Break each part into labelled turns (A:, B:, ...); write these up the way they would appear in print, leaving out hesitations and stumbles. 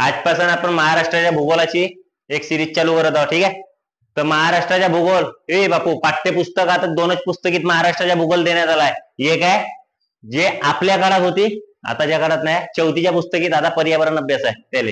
A: आजपासून आपण महाराष्ट्राच्या भूगोलाची एक सिरीज चालू करत आहोत. ठीक आहे. तर महाराष्ट्राच्या भूगोल बापू पाठ्यपुस्तक आता दोनच पुस्तकीत महाराष्ट्राच्या भूगोल देण्यात आलाय. एक आहे जे आपल्या काळात होती, आताच्या काळात नाही. चौथीच्या पुस्तकीत आता पर्यावरण अभ्यास आहे त्याले.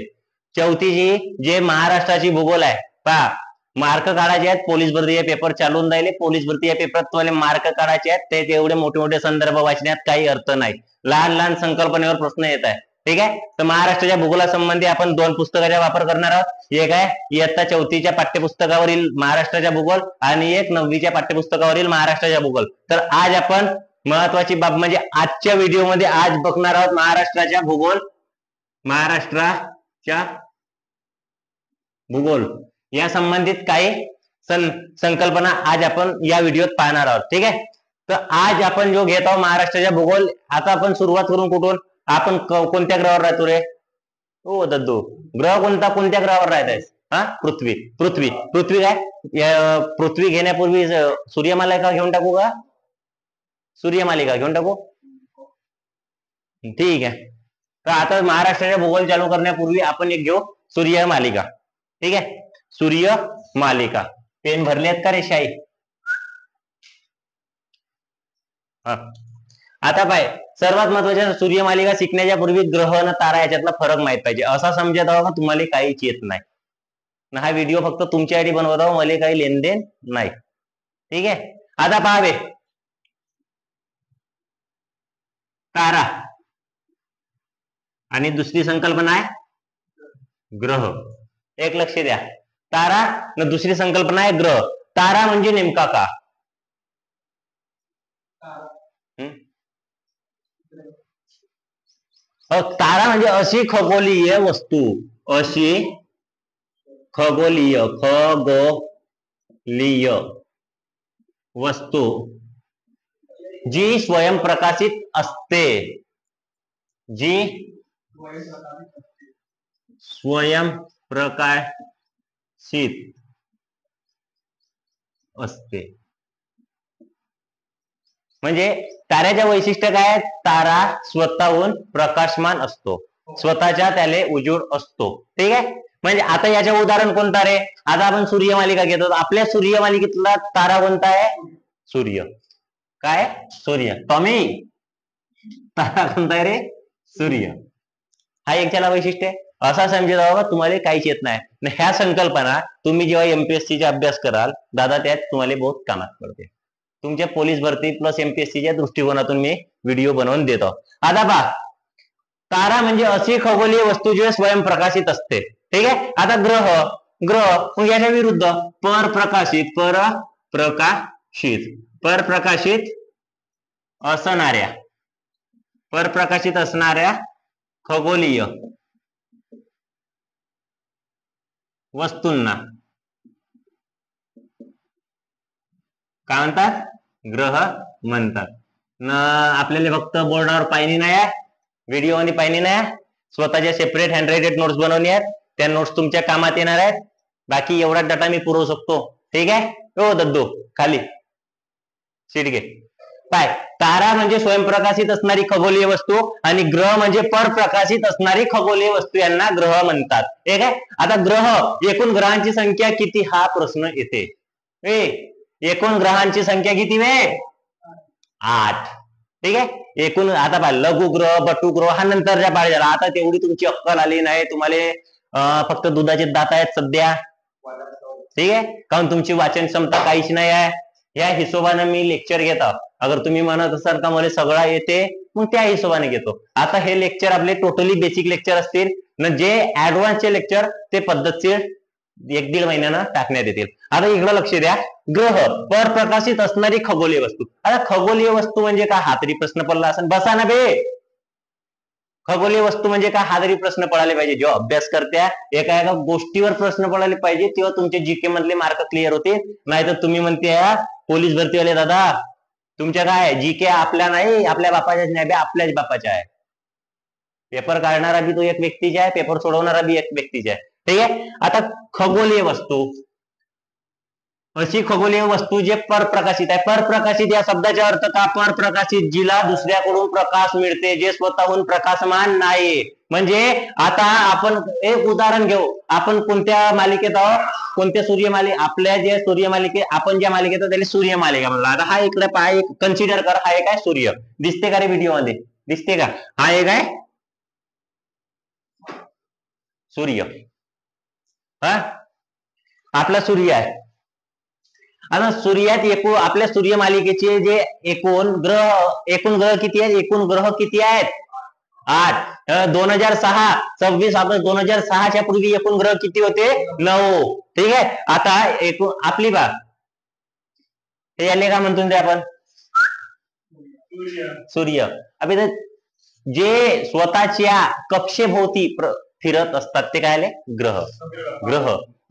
A: चौथीची जे महाराष्ट्राची भूगोल आहे पहा, मार्क काढायचे आहेत. पोलीस भरती पेपर चालून राहिले. पोलीस भरती या पेपरात तुम्हाला मार्क काढायचे आहेत. ते एवढे मोठे मोठे संदर्भ वाचण्यात काही अर्थ नाही. लहान लहान संकल्पनेवर प्रश्न येत आहे. ठीक आहे. तर महाराष्ट्राच्या भूगोलासंबंधी आपण दोन पुस्तकाचा वापर करणार आहोत. एक आहे इयत्ता चौथीच्या पाठ्यपुस्तकावरील महाराष्ट्राच्या भूगोल आणि एक 9वीच्या पाठ्यपुस्तकावरील महाराष्ट्राच्या भूगोल. तर आज आपण महत्वाची बाब म्हणजे आजच्या व्हिडिओमध्ये आज बघणार आहोत महाराष्ट्राच्या भूगोल. महाराष्ट्राच्या भूगोल या संबंधित काही संकल्पना आज आपण या व्हिडिओत पाहणार आहोत. ठीक आहे. तर आज आपण जो घेत आहोत महाराष्ट्राच्या भूगोल, आता आपण सुरुवात करून कुठून, आपण कोणत्या ग्रहावर राहतो रे? हो दद्दू, ग्रह कोणता, कोणत्या ग्रहावर राहत आहेस? हा, पृथ्वी. पृथ्वी पृथ्वी काय, पृथ्वी घेण्यापूर्वी सूर्यमालिका घेऊन टाकू का? सूर्यमालिका घेऊन टाकू. ठीक आहे. तर आता महाराष्ट्राच्या भूगोल चालू करण्यापूर्वी आपण एक घेऊ सूर्यमालिका. ठीक आहे. सूर्यमालिका. पेन भरलेत का रे शाही? आता पाय, सर्वात महत्वाचे सूर्यमालिका शिकण्याच्या पूर्वी ग्रह आणि तारा याच्यातला फरक माहित पाहिजे. असा समजत आहो का तुम्हाला काहीच येत नाही. हा व्हिडिओ फक्त तुमच्यासाठी बनवत आहो, मला काही लेनदेन नाही. ठीक आहे. आता पहावे, तारा आणि दुसरी संकल्पना आहे ग्रह. एक लक्ष द्या, तारा न दुसरी संकल्पना आहे ग्रह. तारा म्हणजे नेमका का? तारा म्हणजे अशी खगोलीय वस्तू, अशी खगोलीय वस्तू जी स्वयंप्रकाशित असते. जी स्वयंप्रकाशित असते. म्हणजे ताऱ्याच्या वैशिष्ट्य काय? तारा स्वतःहून प्रकाशमान असतो, स्वतःच्या त्याले उजेड असतो. ठीक आहे. म्हणजे आता याचे उदाहरण कोणता रे? आता आपण सूर्यमालिका घेतो. आपल्या सूर्यमालिकेतला तारा कोणता आहे? सूर्य. काय? सूर्य. टॉमी, तारा कोणता आहे रे? सूर्य. हा एक त्याला वैशिष्ट्य आहे. असा समजत आहो तुम्हाला काहीच येत नाही. ह्या संकल्पना तुम्ही जेव्हा एमपीएससीचा अभ्यास कराल दादा, त्यात तुम्हाला बहुत कामात पडते. तुमच्या पोलीस भरती प्लस एमपीएससीच्या दृष्टिकोनातून मी व्हिडिओ बनवून देतो. आता पहा, तारा म्हणजे अशी खगोलीय वस्तू जी स्वयंप्रकाशित असते. ठीक आहे. आता ग्रह, ग्रह याच्या विरुद्ध परप्रकाशित. परप्रकाशित असणाऱ्या खगोलीय वस्तूंना काय म्हणतात? ग्रह म्हणतात. न आपल्याला फक्त बोर्डावर पाहिजे नाही, व्हिडिओ आणि पाहिजे नाही, स्वतःच्या सेपरेट हँडरायटेड नोट्स बनवणे आहेत. त्या नोट्स तुमच्या कामात येणार आहेत. बाकी एवढा डाटा मी पुरवू शकतो. ठीक आहे. हो दद्दू, खाली सीट घे. पाय, तारा म्हणजे स्वयंप्रकाशित असणारी खगोलीय वस्तू आणि ग्रह म्हणजे परप्रकाशित असणारी खगोलीय वस्तू, यांना ग्रह म्हणतात. ठीक आहे. आता ग्रह, एकूण ग्रहांची संख्या किती हा प्रश्न येते. एकूण ग्रहांची संख्या किती वे? 8. ठीक आहे. एकूण आता पहा, लघुग्रह, बटुग्रह हा नंतरच्या पाळी झाला. आता तेवढी तुमची अक्कल आली नाही. तुम्हाला फक्त दुधाचे दात आहेत सध्या. ठीक आहे. कारण तुमची वाचन क्षमता काहीच नाही आहे. या हिशोबाने मी लेक्चर घेतो. अगर तुम्ही म्हणत असाल का मला सगळा येते, मग त्या हिशोबाने घेतो. आता हे लेक्चर आपले टोटली बेसिक लेक्चर असतील ना. जे ऍडव्हान्सचे लेक्चर ते पद्धतशीर 1-1.5 महिन्यानं टाकण्यात येतील. आता इकडे लक्ष द्या. ग्रह, परप्रकाशित असणारी खगोलीय वस्तू. आता खगोलीय वस्तू म्हणजे काय हा तरी प्रश्न पडला असेल. बसा ना बे. खगोलीय वस्तू म्हणजे काय हा तरी प्रश्न पडायला पाहिजे. जेव्हा अभ्यास करत्या एका एका गोष्टीवर प्रश्न पडायला पाहिजे, तेव्हा तुमचे जीके मधले मार्क क्लिअर होते. नाहीतर तुम्ही म्हणते पोलीस भरतीवाले दादा तुमच्या काय जीके आपल्या नाही, आपल्या बापाच्याच नाही, आपल्याच बापाच्या आहे. पेपर काढणारा बी तो एक व्यक्तीचा आहे, पेपर सोडवणारा बी एक व्यक्तीचा आहे. ठीक आहे. आता खगोलीय वस्तू, अशी खगोलीय वस्तू जे परप्रकाशित आहे. परप्रकाशित या शब्दाचा अर्थ का? परप्रकाशित, जिला दुसऱ्याकडून प्रकाश मिळते, जे स्वतःहून प्रकाशमान नाही. म्हणजे आता आपण एक उदाहरण घेऊ. आपण कोणत्या मालिकेत आहोत? कोणत्या सूर्यमालिके? आपल्या जे सूर्यमालिके, आपण ज्या मालिकेत त्याला सूर्यमालिका म्हणला. आता हा इकडे पाय कन्सिडर कर, हा एक आहे सूर्य. दिसते का रे व्हिडिओ मध्ये? दिसते का? हा एक आहे सूर्य. हा आपला सूर्य आहे. आता सूर्यात एकूण आपल्या सूर्यमालिकेचे जे एकूण ग्रह किती आहेत? एकूण ग्रह किती आहेत? 8. 2006 26 ऑगस्ट 2006च्या पूर्वी एकूण ग्रह किती होते? 9. ठीक आहे. आता एकूण आपली बाग हे याले का म्हणतो आपण? सूर्य. अभि जे स्वतःच्या कक्षेभोवती फिरत असतात ते काय आले? ग्रह.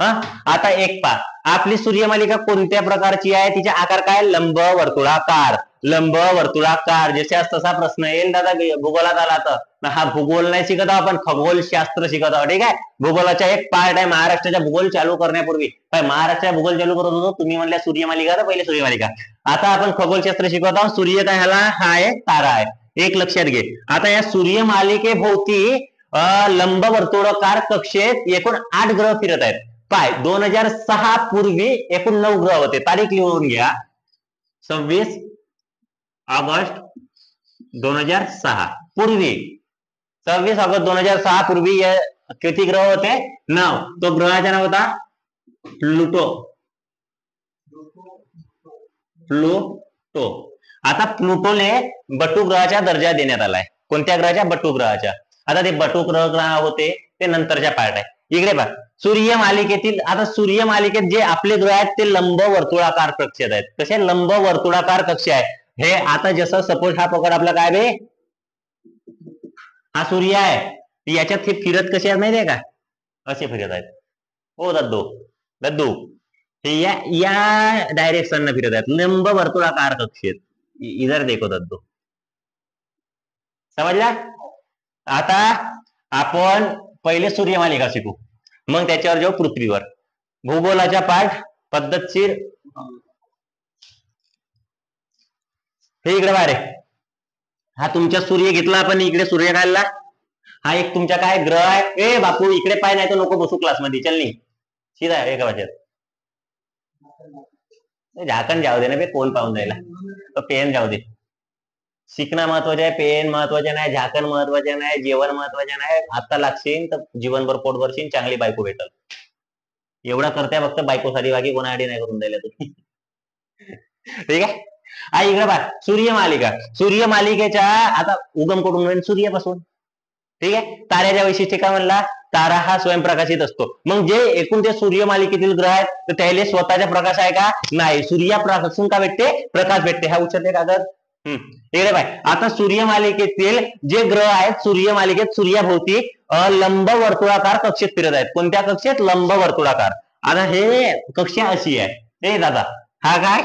A: हा आता एक पा आपली सूर्यमालिका कोणत्या प्रकारची आहे? तिचा आकार काय? लंब वर्तुळाकार. लंब वर्तुळाकार. जशास तसा प्रश्न येईल दादा भूगोलात आला तर. हा भूगोल नाही शिकत आहोत आपण, खगोलशास्त्र शिकत आहोत. ठीक आहे. भूगोलाचा एक पार्ट आहे. महाराष्ट्राच्या भूगोल चालू करण्यापूर्वी महाराष्ट्राच्या भूगोल चालू करत होतो, तुम्ही म्हणल्या सूर्यमालिका तर पहिले सूर्यमालिका. आता आपण खगोलशास्त्र शिकत आहोत. सूर्य काय ह्याला? हा आहे तारा आहे. एक लक्षात घे. आता या सूर्यमालिकेभोवती लंब वर्तुळाकार कक्षेत एकूण 8 ग्रह फिरत आहेत. पाय 2006 पूर्वी एकूण 9 ग्रह होते. तारीख लिहून घ्या. 26 ऑगस्ट 2006 पूर्वी. 26 ऑगस्ट 2006 पूर्वी किती ग्रह होते? 9. तो ग्रहाचा नाव होता प्लुटो. आता प्लुटोने बटू ग्रहाचा दर्जा देण्यात आलाय. कोणत्या ग्रहाच्या? बटू ग्रहाच्या. आता ते बटू ग्रह होते ते नंतरच्या पार्ट आहे. इकडे पहा सूर्यमालिकेतील. आता सूर्यमालिकेत जे आपले ग्रह आहेत ते लंब वर्तुळाकार कक्षेत आहेत. कसे? लंब वर्तुळाकार कक्ष आहे. हे आता जसं सपोज हा पकड आपला काय बे? हा सूर्य आहे. याच्यात हे फिरत कसे आहेत माहितीये का? असे फिरत आहेत. ओ दद्दू हे या डायरेक्शन न फिरत आहेत. लंब वर्तुळाकार कक्षेत. इधर देखो दद्दू. समजला? आता आपण पहिले सूर्यमालिका शिकू, मग त्याच्यावर जाऊ पृथ्वीवर. भूगोलाच्या पाठ पद्धतशीर. हे इकडे बारे. हा तुमचा सूर्य घेतला आपण. इकडे सूर्य काढला. हा एक तुमचा काय ग्रह आहे. ए बापू इकडे पाय, नाही तर नको बसू क्लास मध्ये. चल नाही सीधा एका वाच्यात. झाकण जाऊ दे ना बे, कोण पाहून जायला. पेन जाऊ दे. शिकणं महत्वाचं आहे, पेन महत्वाचे नाही, झाकण महत्वाचे नाही, जेवण महत्वाचे नाही. आता लागशील तर जीवनभर पोट भरशील, चांगली बायको भेटल. एवढा करते फक्त बायकोसाठी, बाकी कोणासाठी नाही करून द्यायला तुम्ही. ठीक आहे. हा इकडे बघ सूर्यमालिका. सूर्यमालिकेच्या आता उगम कुठून होईल? सूर्यापासून. ठीक आहे. ताऱ्याच्या वैशिष्ट्य काय म्हणला? तारा हा स्वयंप्रकाशित असतो. मग जे एकूण ते सूर्यमालिकेतील ग्रह आहेत तर त्याला स्वतःचा प्रकाश आहे का? नाही. सूर्यापासून का भेटते? प्रकाश भेटते. हा उचलते कागद. इकडे बाय. आता सूर्यमालिकेतील जे ग्रह आहेत सूर्यमालिकेत सूर्याभोवती लंब वर्तुळाकार कक्षेत फिरत आहेत. कोणत्या कक्षेत? लंब वर्तुळाकार. आता हे कक्षा अशी आहे. हे दादा हा काय?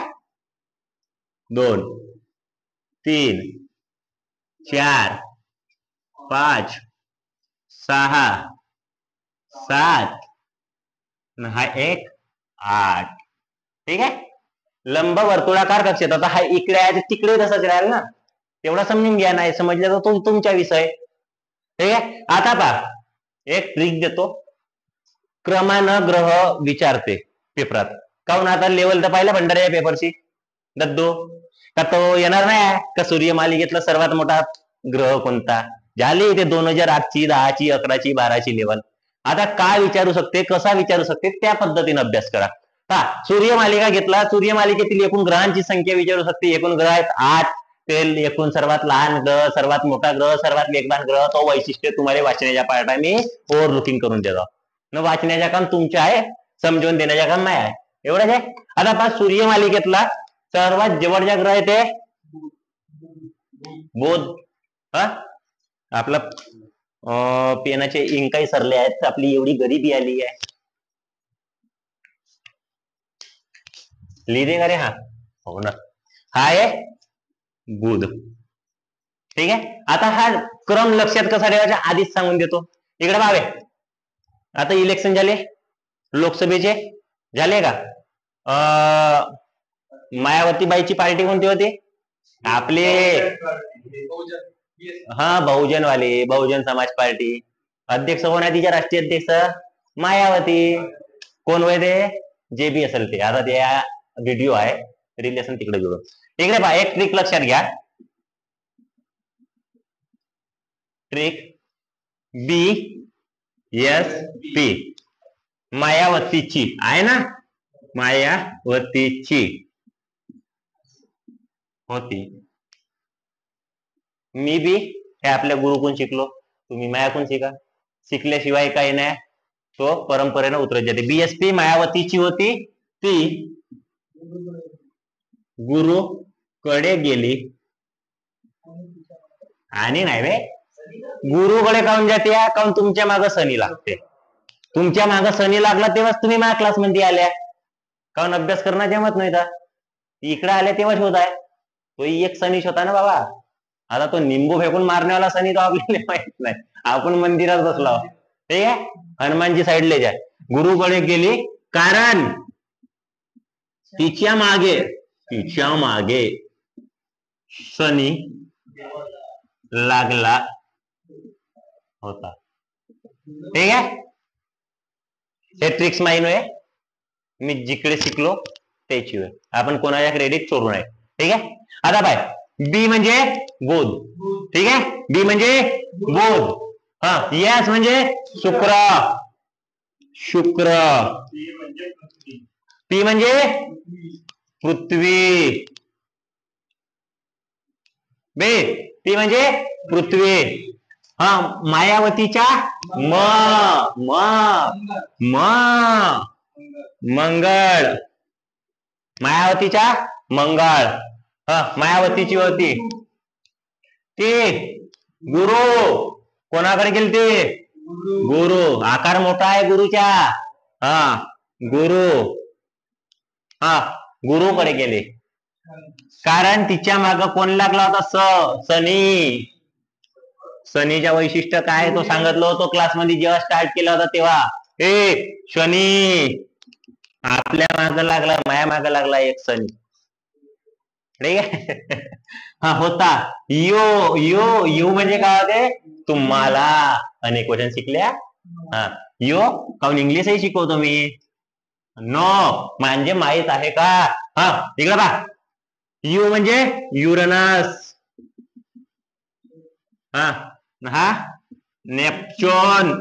A: 2 3 4 5 6 7 हा 1 8. ठीक आहे. लंब वर्तुळाकार कक्षेत. आता हा इकडे आहे तिकडे तसंच राहील ना, तेवढा समजून घ्या. नाही समजलं तर तुमचा विषय. ठीक आहे. आता पहा एक ट्रिक देतो. क्रमानं ग्रह विचारते पेपरात. काहून? आता लेवल तर पाहिलं भंडाऱ्या पेपरची दद्दू का तो येणार नाही का? सूर्यमालिकेतला सर्वात मोठा ग्रह कोणता? झाली ते 2008 ची 10 ची 11 ची 12 ची लेवल. आता काय विचारू शकते, कसा विचारू शकते, त्या पद्धतीने अभ्यास करा. हा सूर्यमालिका घेतला. सूर्यमालिकेतील एकूण ग्रहांची संख्या विचारू शकते. एकूण ग्रह आहेत 8. ते एकूण सर्वात लहान ग्रह, सर्वात मोठा ग्रह, सर्वात वेगवान ग्रह. तो वैशिष्ट्य तुम्हाला वाचण्याच्या पार्ट मी ओव्हरलुकिंग करून देतो. न वाचण्याच्या काम तुमचे आहे, समजून देण्याच्या काम नाही आहे. एवढंच आहे. आता पहा सूर्यमालिकेतला सर्वात जवळचा ग्रह आहे ते बुध. हा आपला पेनाचे इंकाही सरले आहेत. आपली एवढी गरिबी आली आहे. लिहिते का रे? हा हो ना. हा आहे बुध. ठीक आहे. आता हा क्रम लक्षात कसा ठेवायचा आधीच सांगून देतो. इकडे बावे. आता इलेक्शन झाले लोकसभेचे, झाले का? मायावतीबाईची पार्टी कोणती होती? आपले बहुजनवाले, बहुजन समाज पार्टी. अध्यक्ष कोण आहे तिच्या? राष्ट्रीय अध्यक्ष मायावती. कोण होय ते? जे बी असेल ते. आता ते व्हिडिओ आहे, रिलेशन तिकडे जुळव. इकडे पहा, एक ट्रिक लक्षात घ्या. ट्रिक BSP, मायावतीची आहे ना, मायावतीची होती. मी बी हे आपल्या गुरुकडून शिकलो, तुम्ही मायाकडून शिका. शिकल्याशिवाय काही नाही, तो परंपरेनं उतरत जाते. BSP मायावतीची होती, ती गुरुकडे गेली. आणि नाही रे, गुरुकडे काऊन जाते? काऊन तुमच्या मागं शनी लागते. तुमच्या मागं शनी लागला तेव्हाच तुम्ही माझ्या क्लास मध्ये आल्या. काऊन अभ्यास करणं जमत नाही का? इकडे आल्या तेव्हाच होत आहे. तो एक शनीच होता ना बाबा. आता तो निंबू फेकून मारण्यावाला शनी तो आपल्याला माहित नाही. आपण मंदिरात बसलो, ठीक आहे. हनुमानजी साईडले जाय. गुरुकडे गेली कारण तिच्या मागे शनी लागला होता. ठीक आहे. हे ट्रिक्स माहिती आहे, मी जिकडे शिकलो त्याची वेळ. आपण कोणाच्या क्रेडिट चोरू नये, ठीक आहे. आता पाय, बी म्हणजे बोध, ठीक आहे. बी म्हणजे बोध. यस म्हणजे शुक्र. पी म्हणजे पृथ्वी. पी म्हणजे पृथ्वी. मायावतीच्या मंगळ. मायावतीच्या मंगळ. मायावतीची होती ती गुरु. कोणाकडे गेली ती? गुरु. आकार मोठा आहे गुरुच्या. गुरुकडे गेले कारण तिच्या माग कोण लागला होता? शनी. शनीच्या वैशिष्ट्य काय तो सांगितलं होतं क्लासमध्ये जेव्हा स्टार्ट केला होता तेव्हा. शनी आपल्या माग लागला, माया माग लागला एक शनी, ठीक आहे. होता यो म्हणजे काय होते? तुम्हाला. अनेक वचन शिकल्या. यो काऊन इंग्लिशही शिकवतो मी. नो म्हणजे माहित आहे का? इकडे पहा, यू म्हणजे युरेनस. नेपच्यून.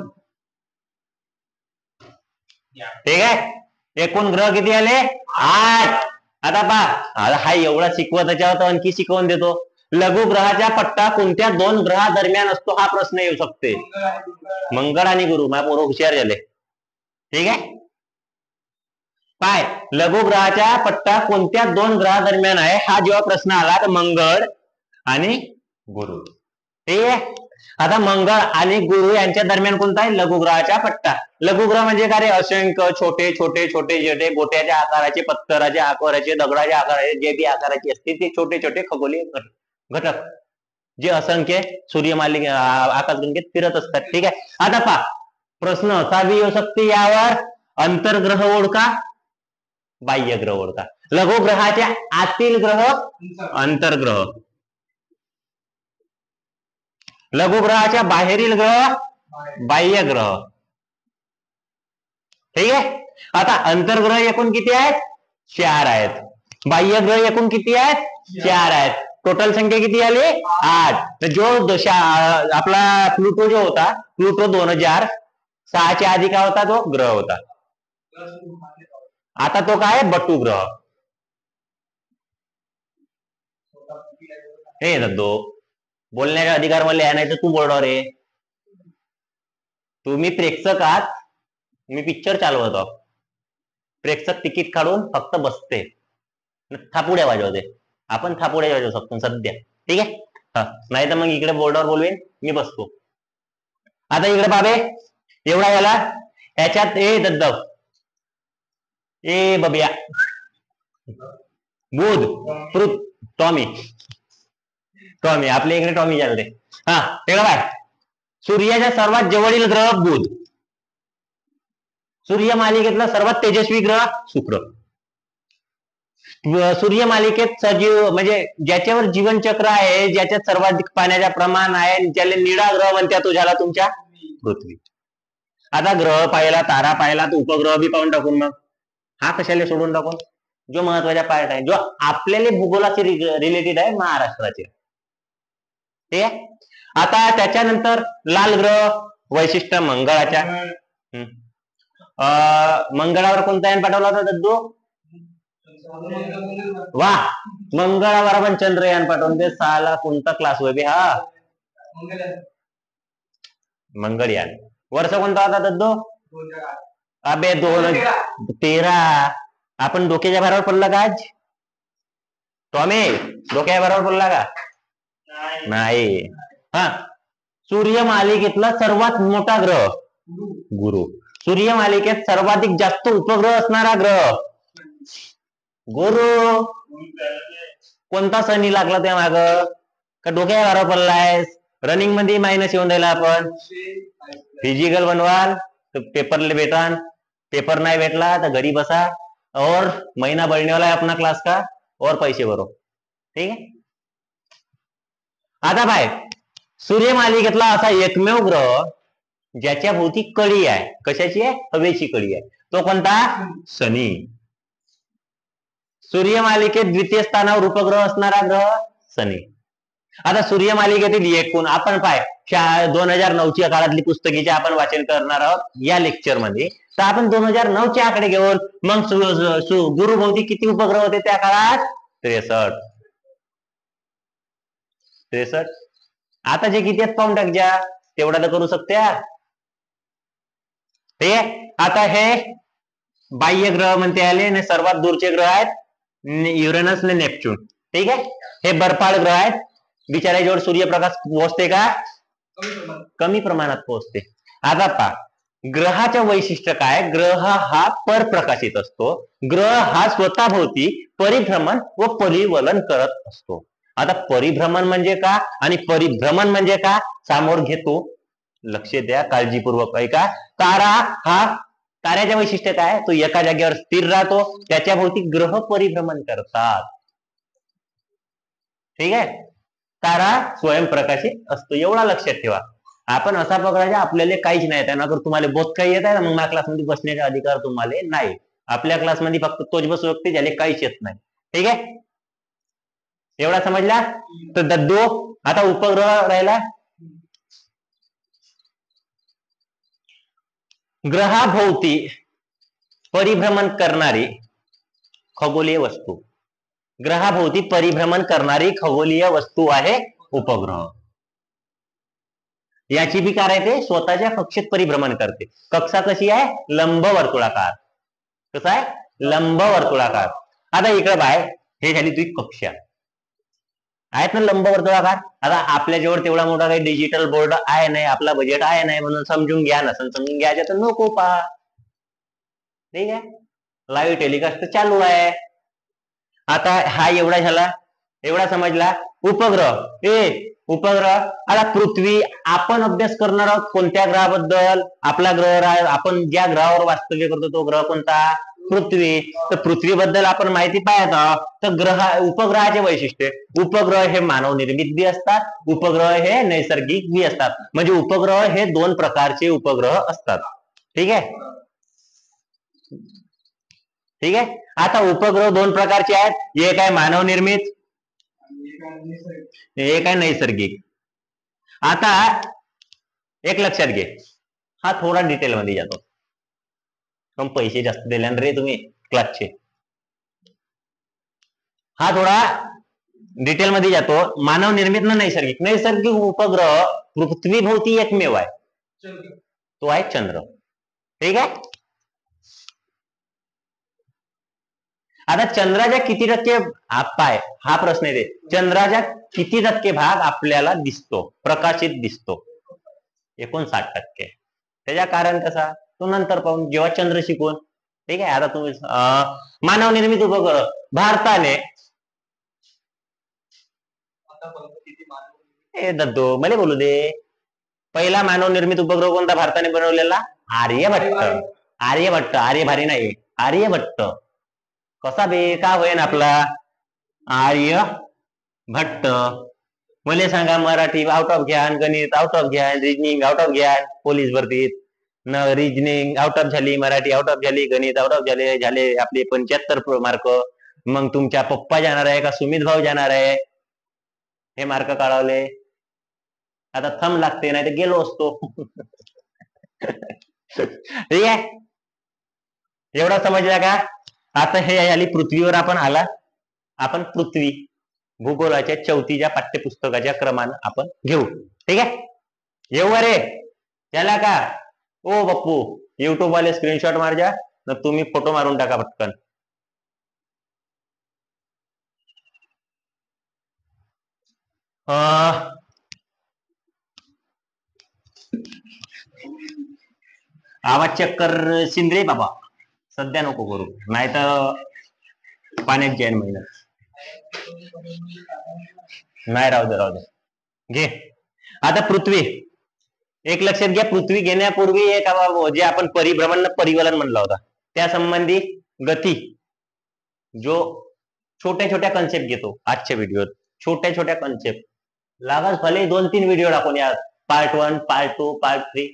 A: ठीक आहे. एकूण ग्रह किती आले? 8. आता पहा, हा एवढा शिकवत त्याच्यावर आणखी शिकवून देतो. लघुग्रहाचा पट्टा कोणत्या 2 ग्रहादरम्यान असतो हा प्रश्न येऊ शकते. मंगळ आणि गुरु. माझ्या पोरं हुशार झाले, ठीक आहे. पाय, लघुग्रहाचा पट्टा कोणत्या 2 ग्रहादरम्यान आहे हा जेव्हा प्रश्न आला तर मंगळ आणि गुरु, ठीक आहे. आता मंगळ आणि गुरु यांच्या दरम्यान कोणता आहे? लघुग्रहाचा पट्टा. लघुग्रह म्हणजे काय? असंख्य छोटे छोटे छोटे छोटे बोट्याच्या आकाराचे, पत्थराच्या आकाराचे, दगडाच्या आकाराचे, जे बी आकाराचे असते ते छोटे छोटे खगोलीय घटक जे असंख्य सूर्यमालिका आकाशगंगेत फिरत असतात, ठीक आहे. आता पहा, प्रश्न असा बी येऊ शकते यावर, अंतर्ग्रह ओळखा, बाह्य ग्रह ओळखा. लघुग्रहाच्या आतील ग्रह अंतर्ग्रह, लघुग्रहाच्या बाहेरील ग्रह बाह्य ग्रह, ठीक आहे. आता अंतर्ग्रह एकूण किती आहेत? 4 आहेत. बाह्य ग्रह एकूण किती आहेत? 4 आहेत. टोटल संख्या किती आली? 8. तर जो आपला प्लुटो जो होता, प्लुटो 2006 च्या आधी काय होता? तो ग्रह होता. आता तो काय? बटू ग्रह. हे दो बोलण्याचा अधिकार मला आहे, नाही तर तू बोलणार आहे. तुम्ही प्रेक्षक आहात, मी पिक्चर चालवतो. प्रेक्षक तिकीट काढून फक्त बसते, थापुड्या वाजवते. आपण थापुड्या वाजवू शकतो सध्या, ठीक आहे. नाही तर मग इकडे बोर्डवर बोलवेन, मी बसतो. आता इकडे बाबे एवढा याला याच्यात दद्दव बबिया बुध टॉमी आपल्या इकडे टॉमी चालते. तेवढा बाय, सूर्याच्या सर्वात जवळील ग्रह बुध, सूर्य मालिकेतला सर्वात तेजस्वी ग्रह शुक्र. सूर्यमालिकेत सजीव म्हणजे ज्याच्यावर जीवनचक्र आहे, ज्याच्यात सर्वाधिक पाण्याचे प्रमाण आहे, ज्याला निळा ग्रह म्हणतात, तो झाला तुमच्या पृथ्वी. आता ग्रह पाहिला, तारा पाहिला, तर उपग्रह बी पाहून टाकून मग हा कशाला सोडून टाकून, जो महत्वाचा पार्ट आहे, जो आपल्याला भूगोलाचे रिलेटेड आहे, महाराष्ट्राचे. ठीक आहे. आता त्याच्यानंतर लाल ग्रह वैशिष्ट्य मंगळाच्या. मंगळावर कोणता यान पाठवला होता दद्दू? वा, मंगळावर आपण चंद्रयान पाठवून ते साला कोणता क्लास होय बे हा? मंगळयान. वर्ष कोणता होता दद्दू? अबे 2013. आपण डोक्याच्या भारावर पडला का आज? टॉमी डोक्याच्या भारावर पडला का? नाही. हा, सूर्यमालिकेतला सर्वात मोठा ग्रह गुरु. सूर्यमालिकेत सर्वाधिक जास्त उपग्रह असणारा ग्रह गुरु. कोणता सनी लागला त्या माग का डोक्याच्या भारावर पडलाय? रनिंग मध्ये मायनस येऊन राहिला. आपण फिजिकल बनवाल तर पेपरले भेटान, पेपर नाही भेटला तर घरी बसा और महीना बढ़ने वाला है अपना क्लास का और पैसे भरो. ठीक आहे. आता बाय, सूर्यमालिकेतला असा एकमेव ग्रह ज्याच्या भोवती कडी आहे. कशाची आहे? हवेची कडी आहे. तो कोणता? शनी. सूर्यमालिकेत द्वितीय स्थानावर उपग्रह असणारा ग्रह शनी. आता सूर्यमालिकेतील एकूण आपण पाय 2009च्या काळातली पुस्तकीचे आपण वाचन करणार आहोत या लेक्चर मध्ये. तर आपण 2009चे आकडे घेऊन मग गुरुभोवती किती उपग्रह होते त्या काळात? 63. आता जे किती आहेत पाहून टाक, ज्या तेवढा तर करू शकत्या. ठीक आहे. आता हे बाह्य ग्रह म्हणते आले आणि सर्वात दूरचे ग्रह आहेत युरेनस आणि नेपच्यून. ठीक आहे. हे बर्फाळ ग्रह आहेत. बिचाऱ्याजवळ सूर्यप्रकाश पोहोचते का? कमी प्रमाणात पोहोचते. आता पहा, ग्रहाचं वैशिष्ट्य काय? ग्रह हा परप्रकाशित असतो. ग्रह हा स्वतःभोवती परिभ्रमण व परिवलन करत असतो. आता परिभ्रमण म्हणजे का आणि परिभ्रमण म्हणजे का समोर घेतो. लक्ष द्या, काळजीपूर्वक ऐका. ताऱ्याचे वैशिष्ट्य काय? तो एका जागेवर स्थिर राहतो. त्याच्या भोवती ग्रह परिभ्रमण करतात. ठीक आहे. तारा स्वयंप्रकाशित असतो, एवढा लक्षात ठेवा. आपण असा पकडायचा आपल्याला काहीच नाही येत. नगर तुम्हाला बहुत काही येत आहे ना, मग माझ्या क्लासमध्ये बसण्याचा अधिकार तुम्हाला नाही. आपल्या क्लासमध्ये फक्त तोच बसू शकते ज्याला काहीच येत नाही. ठीक आहे. एवढा समजला? तर दद्दू आता उपग्रह राहिला. ग्रहाभोवती परिभ्रमण करणारी खगोलीय वस्तू. ग्रहाभोवती परिभ्रमण करणारी खगोलीय वस्तू आहे उपग्रह. याची बी काय आहे? ते स्वतःच्या कक्षेत परिभ्रमण करते. कक्षा कशी आहे? लंबवर्तुळाकार. कसा आहे? लंबवर्तुळाकार. आता इकडे बाय, हे झाली तुझी कक्षा आहेत ना लंबवर्तुळाकार. आता आपल्या जवळ तेवढा मोठा काही डिजिटल बोर्ड आहे नाही, आपला बजेट आहे नाही, म्हणून समजून घ्या. नसेल समजून घ्यायचं तर नको पहा. ठीक आहे. लाईव्ह टेलिकास्ट चालू आहे. आता हा एवढा झाला, एवढा समजला. उपग्रह. आता पृथ्वी. आपण अभ्यास करणार आहोत कोणत्या ग्रहाबद्दल? आपला ग्रह आपण ज्या ग्रहावर वास्तव्य करतो तो ग्रह कोणता? पृथ्वी. तर पृथ्वीबद्दल आपण माहिती पाहत आहोत. तर उपग्रहाचे वैशिष्ट्य. उपग्रह हे मानव निर्मित बी असतात, उपग्रह हे नैसर्गिक बी असतात. म्हणजे उपग्रह हे दोन प्रकारचे उपग्रह असतात. ठीक आहे. ठीक आहे. आता उपग्रह दोन प्रकारचे आहेत. एक आहे मानव निर्मित, एक आहे नैसर्गिक. आता एक लक्षात घे, हा थोडा डिटेल मध्ये जातो. पण पैसे जास्त दिले रे तुम्ही क्लासचे. हा थोडा डिटेल मध्ये जातो. मानव निर्मित ना नैसर्गिक. नैसर्गिक उपग्रह पृथ्वीभोवती एकमेव आहे, तो आहे चंद्र. ठीक आहे. आता चंद्राच्या किती टक्के पाय हा प्रश्न येते. चंद्राच्या किती टक्के भाग आपल्याला दिसतो, प्रकाशित दिसतो? 59%. त्याच्या कारण कसा तो नंतर पाहून, जेव्हा चंद्र शिकवून. ठीक आहे. आता तुम्ही मानव निर्मित उपग्रह भारताने दद्दू मला बोलू दे. पहिला मानव निर्मित उपग्रह कोणता भारताने बनवलेला? आर्यभट्ट. आर्यभट्ट, आर्यभारी नाही, आर्यभट्ट. कसा बे का होईन आपला आर्य भट्ट. मला सांगा मराठी आउट ऑफ घ्यान, गणित आउट ऑफ घ्यान, रिजनिंग आउट ऑफ घ्यान पोलीस भरतीत न रिजनिंग आउट ऑफ झाली, मराठी आउट ऑफ झाली, गणित आउट ऑफ झाले आपले 75 मार्क. मग तुमच्या पप्पा जाणार आहे का सुमित भाऊ जाणार आहे हे मार्क काढवले. आता थंब लागते नाही तर गेलो असतो. ठीक आहे, एवढा समजला का. आता हे आली पृथ्वीवर आपण आला. आपण पृथ्वी भूगोलाच्या 4थीच्या पाठ्यपुस्तकाच्या क्रमानं आपण घेऊ. ठीक आहे, येऊ रे त्याला का. ओ बप्पू युट्यूब वाले स्क्रीनशॉट मार जा न तुम्ही फोटो मारून टाका पटकन. आवाज चेक कर शिंदे बाबा, सध्या नको करू नाही तर पाण्यात जाईन महिन्यात. नाही राहू दे घे. आता पृथ्वी एक लक्षात घ्या. पृथ्वी घेण्यापूर्वी एक जे आपण परिभ्रमण परिवलन म्हणला होता त्या संबंधी गती जो छोट्या छोट्या कन्सेप्ट घेतो आजच्या व्हिडिओत. छोट्या कन्सेप्ट लागच भले 2-3 व्हिडिओ टाकून या. पार्ट 1, पार्ट 2, पार्ट 3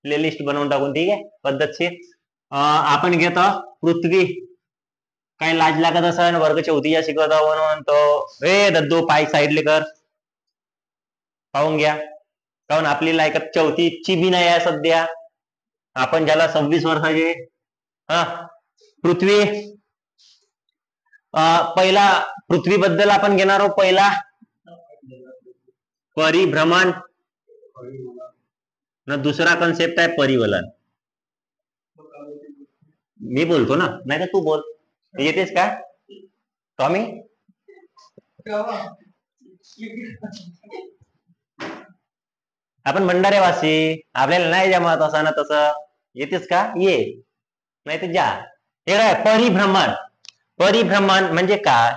A: प्लेलिस्ट बनवून टाकून. ठीक आहे, पद्धतशीर आपण घेतो पृथ्वी. काय लाज लागत असेल वर्ग 4थीच्या शिकवत आहो म्हणून तो ए दद्दू पाय साईडले कर पाहून घ्या. कारण आपली लायकात 4थीची बी नाही आहे सध्या. आपण ज्याला 26 वर्षाचे. पृथ्वी पहिला पृथ्वीबद्दल आपण घेणार आहोत. पहिला परिभ्रमण न दुसरा कन्सेप्ट आहे परिवलन. मी बोलतो ना नाही तर तू बोल. येतेस का टॉमी. आपण भंडारेवासी आपल्याला नाही जमत असं ना तसं. येतेस का ये नाही तर जा. हे परिभ्रमण. परिभ्रमण म्हणजे काय,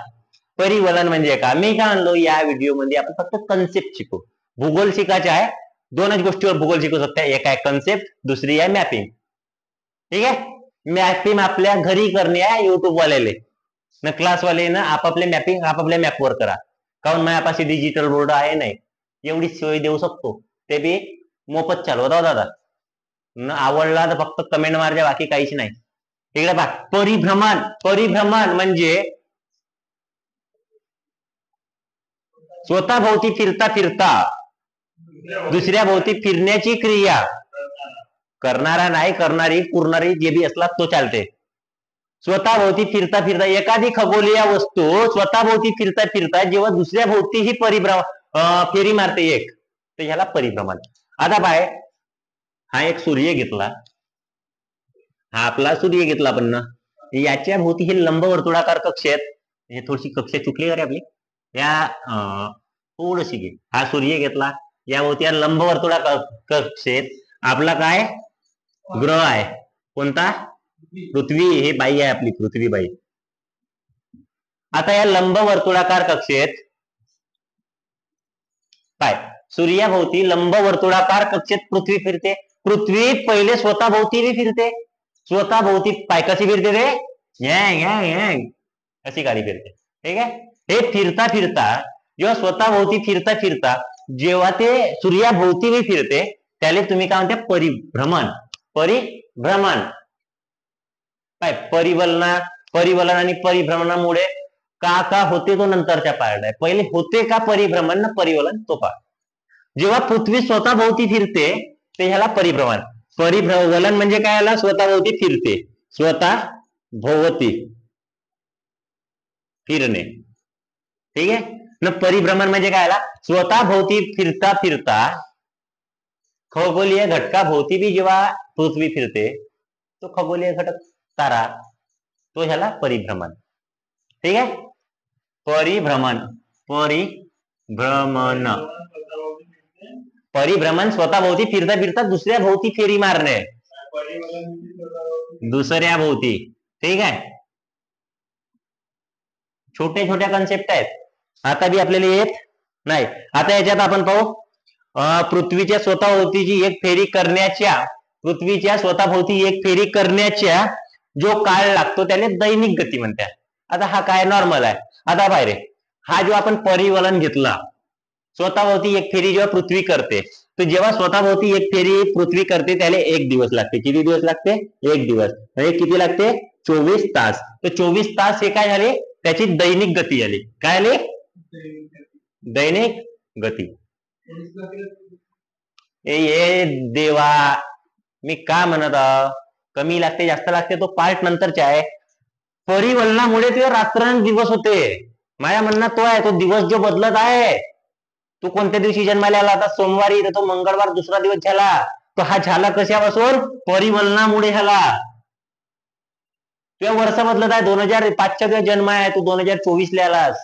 A: परिवलन म्हणजे काय. मी काय म्हणलो या व्हिडिओ मध्ये आपण फक्त कन्सेप्ट शिकू. भूगोल शिकायचे आहे. 2च गोष्टीवर भूगोल शिकू शकता. एक आहे कन्सेप्ट, दुसरी आहे मॅपिंग. ठीक आहे, मॅपिंग आपल्या घरी करणे आहे युट्यूब वाल्याले न क्लासवाले ना आपापले मॅपिंग आपापल्या मॅपवर करा. काऊन माझ्यापाशी डिजिटल बोर्ड आहे नाही. एवढी सोय देऊ शकतो ते बी मोफत चालवत दादा. न आवडला तर फक्त कमेंट मारजा बाकी काहीच नाही. इकडे बघ परिभ्रमण. परिभ्रमण म्हणजे स्वतः भोवती फिरता फिरता दुसऱ्या भोवती फिरण्याची क्रिया करणारा नाही करणारी पुरणारी जे बी असला तो चालते. स्वतः भोवती फिरता फिरता एखादी खगोलीय वस्तू स्वतः भोवती फिरता फिरता जेव्हा दुसऱ्या भोवती ही फेरी मारते एक तर ह्याला परिभ्रमण. आता बाय हा एक सूर्य घेतला. हा आपला सूर्य घेतला आपण ना. याच्या भोवती हे लंबवर्तुळाकार कक्ष आहेत. हे थोडीशी कक्ष चुकली का रे आपली. या थोडीशी घे. हा सूर्य घेतला. या भोवती या लंबवर्तुळाकार कक्ष आहेत. आपला काय ग्रह आहे कोणता पृथ्वी. हे बाई आहे आपली पृथ्वी बाई. आता या लंबवर्तुळाकार कक्षेत काय सूर्याभोवती लंबवर्तुळाकार कक्षेत पृथ्वी फिरते. पृथ्वी पहिले स्वतः भोवती बी फिरते. स्वतः भोवती पाय कशी फिरते रे अशी गाडी फिरते. ठीक आहे, हे फिरता फिरता जेव्हा स्वतः भोवती फिरता फिरता जेव्हा ते सूर्याभोवती बी फिरते त्याला तुम्ही काय म्हणता परिभ्रमण. परिभ्रमण काय परिवलन आणि परिभ्रमणामुळे का होते तो नंतरच्या पार्ट आहे. पहिले होते का परिभ्रमण न परिवलन तो पार्ट. जेव्हा पृथ्वी स्वतः भोवती फिरते ते ह्याला परिभ्रमण. परिभ्रमण म्हणजे काय याला स्वतः भोवती फिरते. स्वतः भोवती फिरणे. ठीक आहे न. परिभ्रमण म्हणजे काय याला स्वतः भोवती फिरता फिरता खगोलीय घटका भोवती बी जेव्हा पृथ्वी फिरते तो खगोलीय घटक तारा तो ह्याला परिभ्रमण. ठीक आहे, परिभ्रमण. परिभ्रमण परिभ्रमण स्वतः भोवती फिरता फिरता दुसऱ्या भोवती फेरी मारणे. दुसऱ्या भोवती. ठीक आहे, छोटे छोट्या कन्सेप्ट आहेत. आता बी आपल्याला येत नाही. आता याच्यात आपण पाहू पृथ्वीच्या स्वतःभोवतीची एक फेरी करण्याच्या पृथ्वीच्या स्वतःभोवती एक फेरी करण्याच्या जो काळ लागतो त्याला दैनिक गती म्हणतात. आता हा काय नॉर्मल आहे. आता बाहेर हा जो आपण परिवलन घेतला, स्वतःभोवती एक फेरी जेव्हा पृथ्वी करते, तर जेव्हा स्वतःभोवती एक फेरी पृथ्वी करते त्याला 1 दिवस लागते. किती दिवस लागते? 1 दिवस. म्हणजे किती लागते? 24 तास. तर 24 तास हे काय झाले? त्याची दैनिक गती आली. काय आली? दैनिक गती. ए देवा, मी का म्हणत कमी लागते जास्त लागते तो पार्ट नंतरचा आहे. परिवलनामुळे ते रात्रंदिवस होते. माझ्या म्हणणं तो आहे, तो दिवस जो बदलत आहे. तू कोणत्या दिवशी जन्माला आला? आता सोमवारी, तो मंगळवार दुसरा दिवस झाला. तो हा झाला कशापासून? परिवलनामुळे झाला. तुझ्या वर्ष बदलत आहे. 2005चा तुझा जन्म आहे, तू 2024 ला आलास.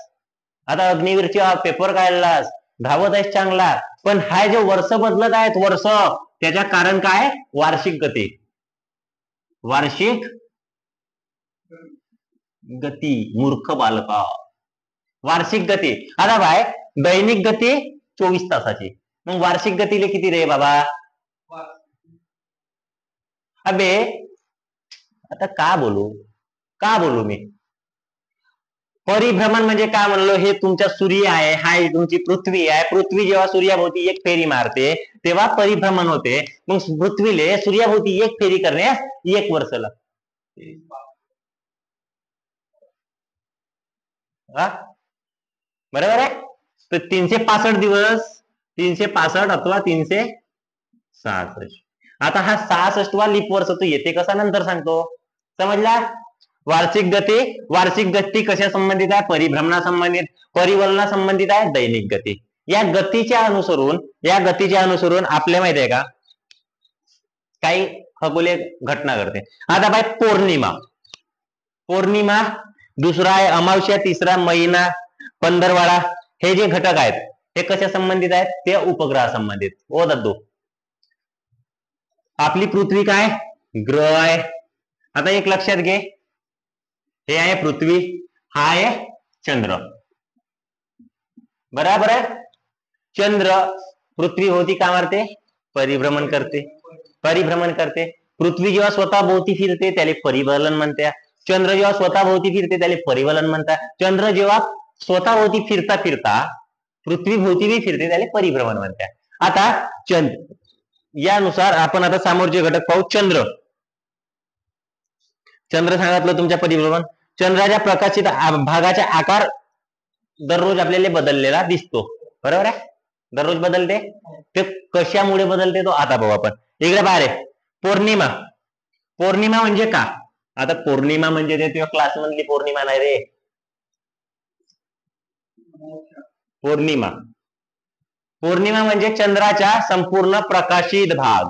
A: आता अग्निवीरचा पेपर काढलास, धावत आहेस चांगला, पण हा जे वर्ष बदलत आहेत वर्ष, त्याच्या कारण काय? वार्षिक गती. वार्षिक गती. मूर्ख बालका. वार्षिक गती. आता बाय दैनिक गती 24 तासाची, मग वार्षिक गतीले किती रे बाबा? अबे आता का बोलू मी? परिभ्रमण म्हणजे काय म्हणलो? हे तुमचा सूर्य आहे, हा तुमची पृथ्वी आहे. पृथ्वी जेव्हा सूर्याभोवती एक फेरी मारते तेव्हा परिभ्रमण होते. मग पृथ्वीले सूर्याभोवती एक फेरी करण्यास 1 वर्ष लागते. बरोबर आहे. तर 365 दिवस, 365 अथवा 366. आता हा 66वा लीप वर्ष तो येते कसा नंतर सांगतो. समजला? वार्षिक गती कशा संबंधित आहे? परिभ्रमणा संबंधित. परिवलना संबंधित आहे दैनिक गती. या गतीच्या अनुसरून आपल्या माहिती आहे का काही खगोलीय घटना घडते. आता बाय पौर्णिमा, दुसरा आहे अमावस्या, तिसरा महिना, पंधरवाडा. हे जे घटक आहेत हे कशा संबंधित आहेत? ते उपग्रह संबंधित. ओ दद्दू, आपली पृथ्वी काय ग्रह आहे. आता एक लक्षात घे, हे आहे पृथ्वी, हा आहे चंद्र. बराबर आहे. चंद्र पृथ्वी होती का मारते? परिभ्रमण करते. पृथ्वी जेव्हा स्वतः भोवती फिरते त्याला परिवलन म्हणतात. चंद्र जेव्हा स्वतः भोवती फिरते त्याला परिवलन म्हणतात. चंद्र जेव्हा स्वतः भोवती फिरता पृथ्वी भोवती बी फिरते त्याला परिभ्रमण म्हणतात. आता यानुसार आपण आता समोरचे घटक पाहू. चंद्र सांगितलं तुमच्या परिभ्रमण. चंद्राच्या प्रकाशित भागाचा आकार दररोज आपल्याला बदललेला दिसतो. बरोबर आहे. दररोज बदलते. ते कशामुळे बदलते तो आता पाहू आपण. इकडे बाहेर आहे पौर्णिमा म्हणजे का? आता पौर्णिमा म्हणजे ते तुझ्या क्लास मधली पौर्णिमा नाही रे. पौर्णिमा म्हणजे चंद्राचा संपूर्ण प्रकाशित भाग.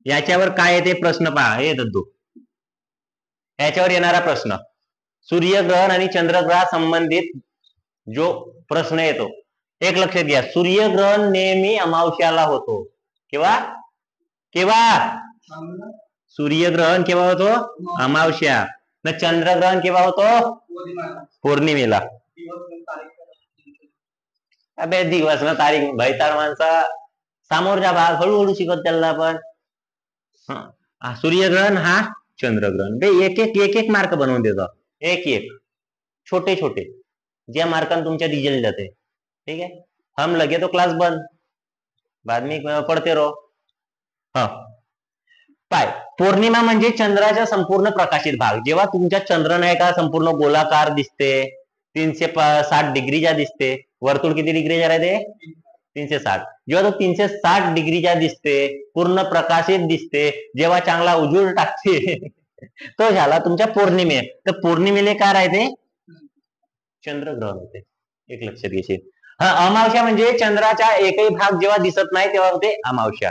A: याच्यावर काय येते प्रश्न पहा. हे दद्दू, याच्यावर येणारा प्रश्न सूर्यग्रहण आणि चंद्रग्रह संबंधित जो प्रश्न येतो, एक लक्षात घ्या. सूर्यग्रहण नेहमी अमावस्याला होतो. केव्हा सूर्यग्रहण केव्हा होतो? अमावस्या. न चंद्रग्रहण केव्हा होतो? पौर्णिमेला. अबे दिवस ना तारीख भैताळ माणसा, समोरचा भाग हळूहळू शिकत चालला आपण. सूर्यग्रहण हा चंद्रग्रहण. एक एक मार्क बनवून देतो. एक छोटे ज्या मार्काने तुमच्या रिजल्ट जाते. ठीक है, हम लगे तो क्लास बंद, बाद में पढ़ते रहो. पाय पौर्णिमा म्हणजे चंद्राचा संपूर्ण प्रकाशित भाग. जेव्हा तुमच्या चंद्र नाही का संपूर्ण गोलाकार दिसते, 360 डिग्रीचा दिसते. वर्तुळ किती डिग्रीचा राहते? 360. जेव्हा तो 360 डिग्रीचा दिसते, पूर्ण प्रकाशित दिसते, जेव्हा चांगला उजेड टाकते तो झाला तुमच्या पौर्णिमे. तर पौर्णिमेला काय राहते? चंद्रग्रहण होते. एक लक्षात घ्यायचे. अमावस्या म्हणजे चंद्राचा एकही भाग जेव्हा दिसत नाही तेव्हा होते अमावस्या.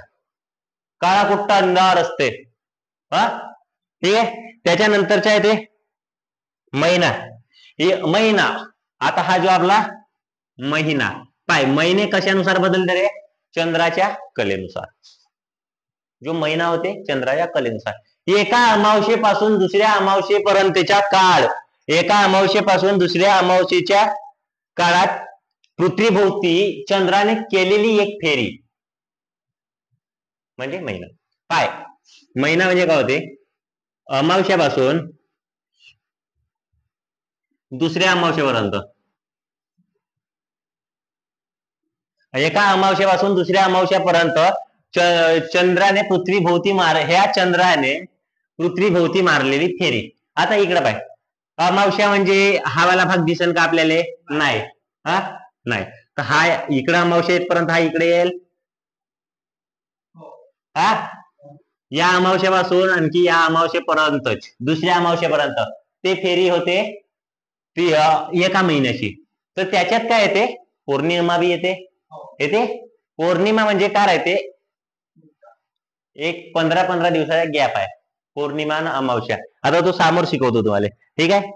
A: काळा कुट्टा अंधार असते. ठीक आहे. त्याच्यानंतरच्या येते महिना. आता हा जो आपला महिना, पाय महिने कशानुसार बदलते रे? चंद्राच्या कलेनुसार. जो महिना होते चंद्राच्या कलेनुसार. एका अमावस्येपासून दुसऱ्या अमावस्येपर्यंतचा काळ, एका अमावस्येपासून दुसऱ्या अमावस्येच्या काळात पृथ्वीभोवती चंद्राने केलेली एक फेरी, म्हणजे महिना. पाय महिना म्हणजे काय होते, अमावस्यापासून दुसऱ्या अमावस्येपर्यंत, एका अमावस्येपासून दुसऱ्या अमावस्यापर्यंत चंद्राने पृथ्वी भोवती ह्या चंद्राने पृथ्वी भोवती मारलेली फेरी. आता इकडे पाय, अमावस्या म्हणजे हा वाला भाग दिसेल का आपल्याला, नाही, हा नाही, तर हा इकडे अमावस्या येतपर्यंत हा इकडे येईल, हा या अमावस्यापासून आणखी या अमावस्येपर्यंतच दुसऱ्या अमावस्येपर्यंत ते फेरी होते ती एका महिन्याची. तर त्याच्यात काय येते, पौर्णिमा बी येते. येते पौर्णिमा म्हणजे काय राहते, एक 15-15 दिवसाचा गॅप आहे पौर्णिमा आणि अमावस्या. आता तो समोर शिकवतो तुम्हाला, ठीक आहे.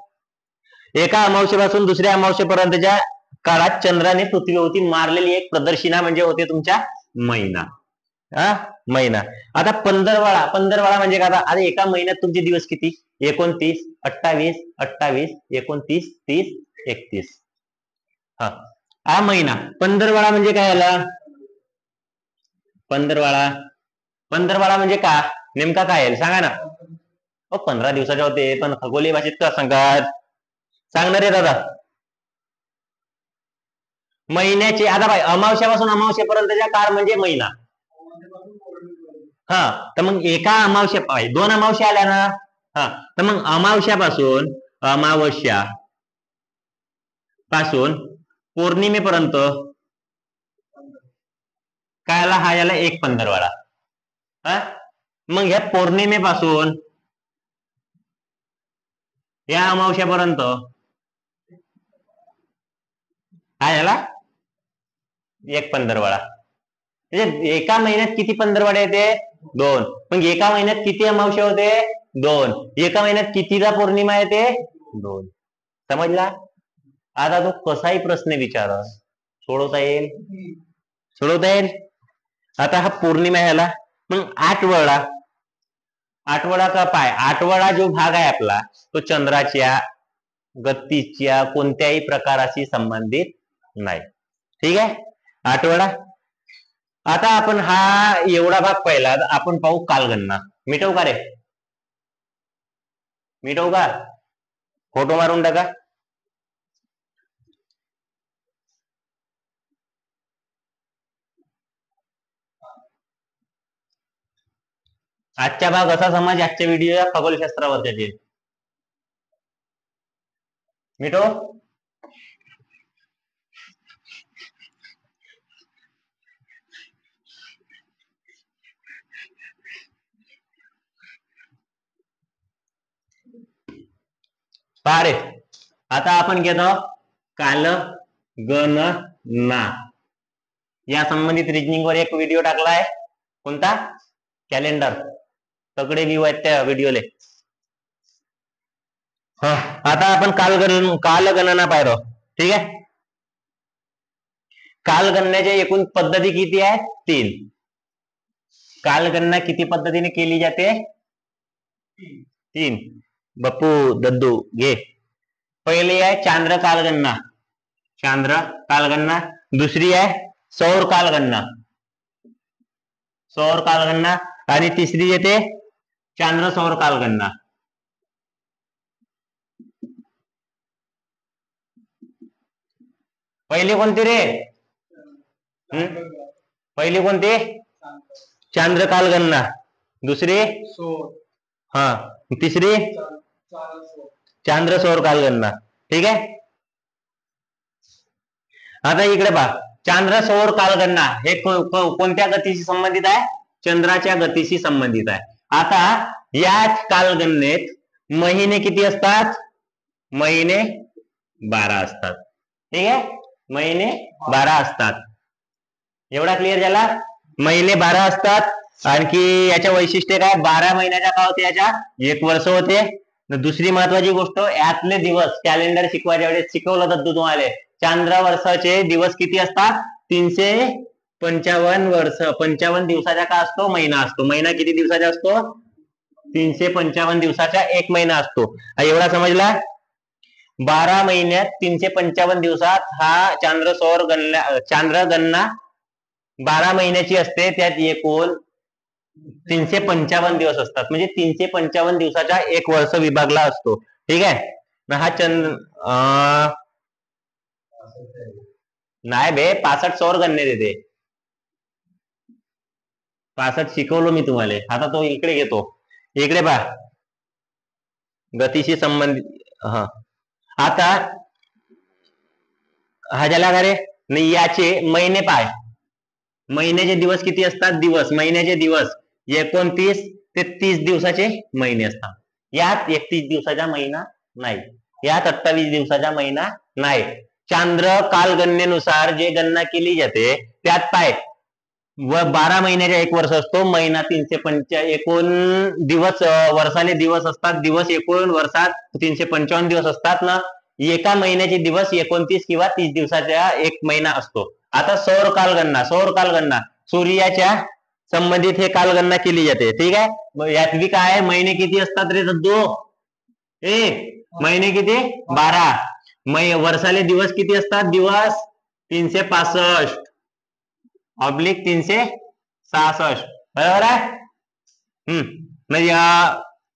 A: एका अमावस्येपासून दुसऱ्या अमावस्येपर्यंतच्या काळात चंद्राने पृथ्वीभोवती मारलेली एक प्रदक्षिणा म्हणजे होते तुमच्या महिना. महिना. आता पंधरवाळा म्हणजे काय, आता एका महिन्यात तुमचे दिवस किती, 29, 28, 28, 29, 30, 31. हा महिना. पंधरवाळा म्हणजे काय आला, पंधरवाळा म्हणजे का नेमका काय आहे सांगा ना. 15 दिवसाचे होते, पण खगोलीय भाषेत का सांगतात, सांगणार आहे दादा. महिन्याचे, आता बाय अमावस्यापासून अमावस्येपर्यंतच्या काळ म्हणजे महिना. हा, तर मग एका अमावस्या, 2 अमावस्या आल्या ना, हा, तर मग अमावस्या पासून पौर्णिमेपर्यंत काय आला, हा याला एक पंधरवाडा. मग ह्या पौर्णिमेपासून या अमावस्यापर्यंत हा याला एक पंधरवाडा. म्हणजे एका महिन्यात किती पंधरवाडे येते, 2. मग एका महिन्यात किती अमावस्या होते, 2. एका महिन्यात कितीदा पौर्णिमा येते, 2. समजला. आता तो कसाही प्रश्न विचार सोडवता येईल. आता हा पौर्णिमा याला मग आठवडा का पाय, आठवडा जो भाग आहे आपला तो चंद्राच्या गतीच्या कोणत्याही प्रकाराशी संबंधित नाही, ठीक आहे. आठवडा. आता आपण हा एवढा भाग पाहिला, आपण पाहू कालगणना. मिटवू का रे, मिटवू का, फोटो मारून टाका. आजचा भाग असा समज, आजच्या व्हिडिओ खगोलशास्त्रावरचे मिटो. पारे. आता आपण घेतो कालगणना या संबंधित रिजनिंग वर एक व्हिडिओ टाकलाय, कोणता, कॅलेंडर. सगळे व्ह्यू आहेत त्या व्हिडिओले. आता आपण कालगणना पाहिलो, ठीक आहे. कालगणनेच्या एकूण पद्धती किती आहेत, 3. कालगणना किती पद्धतीने केली जाते, 3. बप्पू दद्दू घे. पहिली आहे चांद्र कालगणना. दुसरी आहे सौर कालगणना, आणि तिसरी येते चांद्र सौर कालगणना. पहिली कोणती रे, पहिली कोणती, चांद्र कालगणना. दुसरी तिसरी चांद्र सौर कालगणना, ठीक आहे. आता इकडे पहा, चांद्र सौर कालगणना हे कोणत्या गतीशी संबंधित आहे, चंद्राच्या गतीशी संबंधित आहे. आता या कालगणनेत महिने किती असतात, महिने 12 असतात, ठीक आहे. महिने 12 असतात. एवढा क्लिअर झाला. महिने 12 असतात. आणखी याच्या वैशिष्ट्य काय, 12 महिन्याच्या काय होते, याच्या 1 वर्ष होते. दुसरी महत्वाची गोष्ट, यातले दिवस कॅलेंडर शिकवायच्या वेळेस शिकवलं जातं तुम्हाला, चांद्र वर्षाचे दिवस किती असतात, 355 वर्ष. 55 दिवसाचा काय असतो, महिना असतो. महिना किती दिवसाचा असतो, 355 दिवसाचा एक महिना असतो. एवढा समजला. 12 महिन्यात 355 दिवसात हा चांद्र गणना 12 महिन्याची असते. त्यात एकूण 355 दिवस असतात, म्हणजे 355 दिवसाचा एक वर्ष विभागला असतो. ठीक आहे. हा नाही बे, 65 सौर गणने देते. 65 शिकवलो मी तुम्हाला. आता तो इकडे घेतो. इकडे पहा, गतीशी संबंधित. हा, आता हा झाला का रे. याचे महिने पाय. महिन्याचे दिवस किती असतात? दिवस, महिन्याचे दिवस 29 ते 30 दिवसाचे महिने असतात. यात 31 दिवसाचा महिना नाही, यात 28 दिवसाचा महिना नाही. चांद्र कालगणनेनुसार जे गणना केली जाते त्यात पाय, व 12 महिन्याचा एक वर्ष असतो. महिना 355 एकूण दिवस, वर्षाले दिवस असतात. दिवस एकूण वर्षात 355 दिवस असतात ना. एका महिन्याचे दिवस 29 किंवा 30 दिवसाचा एक महिना असतो. आता सौर कालगणना. सौर कालगणना सूर्याच्या संबंधित हे कालगणना केली जाते. ठीक आहे. यात बी काय, महिने किती असतात रे दद्दू? महिने किती? 12. वर्षाले दिवस किती असतात? दिवस 365 ऑब्लिक 366. बरोबर आहे. म्हणजे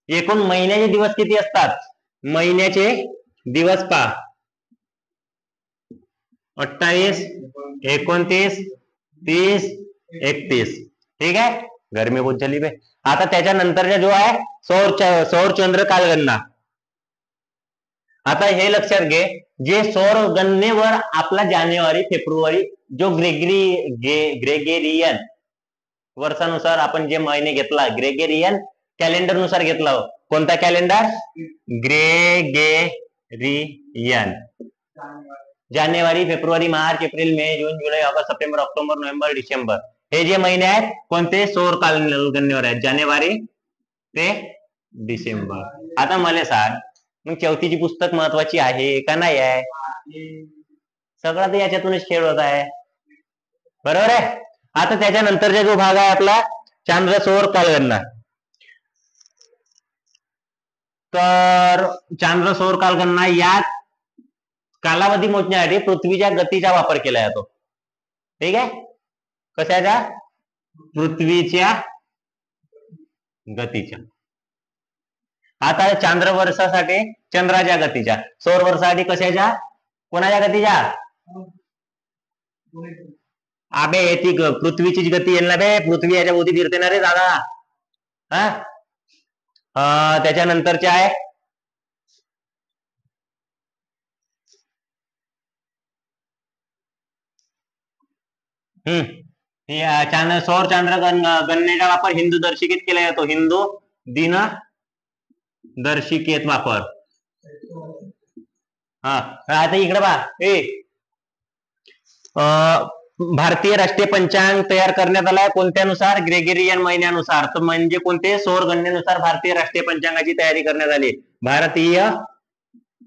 A: एकूण महिन्याचे दिवस किती असतात? महिन्याचे दिवस पहा, 28, 29, 30, 31. ठीक आहे. गरमी बहुत झाली बे. आता त्याच्यानंतरचा जो आहे सौर चंद्र कालगणना. आता हे लक्षात घे, जे सौर गणनेवर आपला जानेवारी फेब्रुवारी जो ग्रेगेरियन वर्षानुसार आपण जे महिने घेतला, ग्रेगेरियन कॅलेंडर नुसार घेतला. कोणता कॅलेंडर? ग्रेगेरियन. जानेवारी, फेब्रुवारी, मार्च, एप्रिल, मे, जून, जुलै, ऑगस्ट, सप्टेंबर, ऑक्टोबर, नोव्हेंबर, डिसेंबर हे जे महिने आहेत कोणते? सौर कालगणनेवर आहेत, जानेवारी ते डिसेंबर. आता मला सांग, मग चौथीची पुस्तक महत्वाची आहे का नाही आहे? सगळा तर याच्यातूनच खेळ होत आहे. बरोबर आहे. आता त्याच्यानंतरचा जो भाग आहे आपला चांद्र सौर कालगणना. तर चांद्र सौर कालगणना यात कालावधी मोजण्यासाठी पृथ्वीच्या गतीचा वापर केला जातो. ठीक आहे. कशाचा? पृथ्वीच्या गतीच्या. आता चांद्र वर्षासाठी चंद्राच्या गतीच्या, सौर वर्षासाठी कशाच्या? कोणाच्या गतीच्या? अबे ती पृथ्वीची गती येईल ना बे, पृथ्वी याच्या भोवती फिरते ना रे दादा. त्याच्यानंतरचे आहे सौर चांद्र गणनेचा वापर हिंदू दर्शिकेत केला जातो. हिंदू दिन दर्शिकेत वापर. आता इकडे पहा, भारतीय राष्ट्रीय पंचांग तयार करण्यात आलाय कोणत्यानुसार? ग्रेगेरियन महिन्यानुसार. तर म्हणजे कोणते? सौर गणनेनुसार भारतीय राष्ट्रीय पंचांगाची तयारी करण्यात आली. भारतीय